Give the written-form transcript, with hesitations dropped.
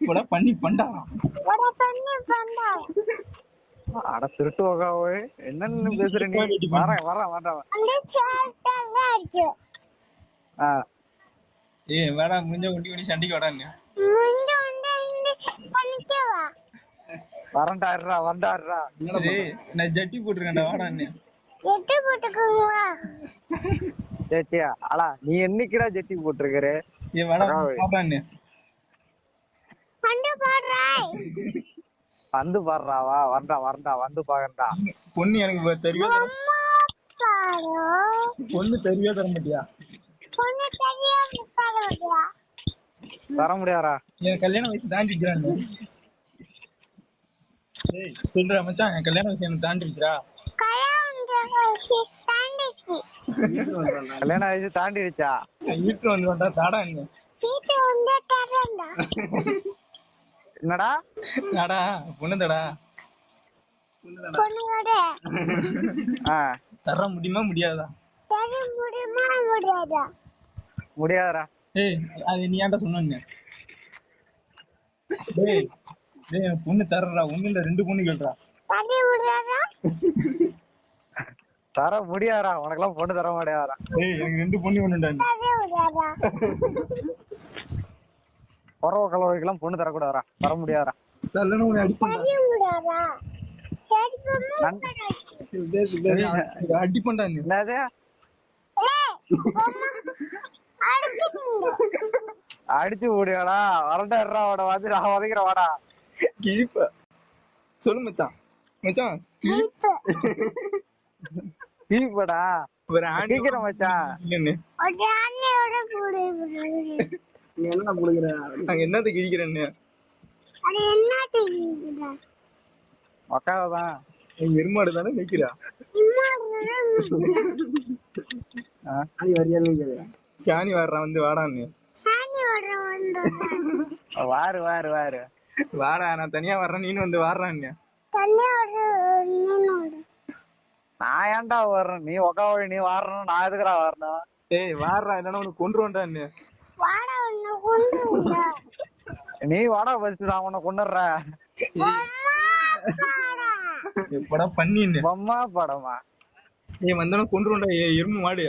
போடா பண்ணி பண்டாரம். அட திருட்டு வகாவே என்னன்னு பேசுற நீ? வரேன் வரேன் வரேன். ஏய் வேடா முடிஞ்ச ஒண்டி ஒண்டி சண்டைக்கு வாடான்னு. வரண்டாடுறா வரண்டாடுறா. ஏய் நான் ஜட்டி போட்டுருக்கேன்டா வாடான்னு. சேச்சியா அலா நீ என்னைக்குடா ஜெட்டி போட்டிருக்கிற? ஏய் வேடா வாடான்னு. வந்து பாடுறாவா வரண்டா வரண்டா வந்து பாக்கண்டா. பொண்ணு எனக்கு தெரியா பொண்ணு தெரியா தர மாட்டியா? தர முடியாரா? என் கல்யாண வயசு தாண்டிக்கிறான்னு. ஏய் சொல்றா மச்சான் என் கல்யாண வயசு எனக்கு தாண்டிக்கிறா. கல்யாண வயசு தாண்டிடுச்சா? வீட்டுல வந்து வந்தா தாடா என்ன. என்னடா தாடா பொண்ணுதாடா. தர முடியுமா முடியாதா? முடியாதரா. ஏய் அது நீ ஏன்டா சொன்ன? டேய் டேய் பொண்ணு தர்றா ஒண்ணு இல்ல 2 பொண்ணு கேள்றா. தர முடியாதா? உனக்கெல்லாம் பொண்ணு தர முடியாதா? ஏய் எனக்கு 2 பொண்ணு வேணும்டா. குறவ கலவைக்கெல்லாம் பொண்ணு தரக்கூடாதா? தர முடியாதா? தரலன்னு உன்னை அடிப்பேன்டா. அடிப்பேன்டா நீ. என்னது அடிச்சு முடியாடா? வரண்டாடுறா அவட வந்து நான் உதைக்கிற வாடா. கிழிப்ப சொல்லு மச்சான். மச்சான் கிழிப்படா சீக்கிரம் மச்சான். என்ன புடுங்குற? நாங்க என்னத்த கிழிக்கிறேன்னு மக்காதான் எருமாடு தானே நிக்கிறா. சாணி வர்றான் வந்து வாடான்னு. வாரு வாரு வாரு வாடா நான் தனியா வர்றேன் நீனு வந்து வாடுறான்னு. நான் ஏன்டா வர்றேன்? நீ உக்காவை நீ வாரணும் நான் எதுக்குடா வரணும்? ஏய் வாடுறா இல்லன்னா உனக்கு கொன்றுவேன்டான்னு. நீ வாடா பறிச்சு நான் உன்னை கொண்டுடுறேன். எப்படா பண்ணின்னு பொம்மா படமா? ஏய் வந்தாலும் கொன்றுவேன்டா எருமை மாடு.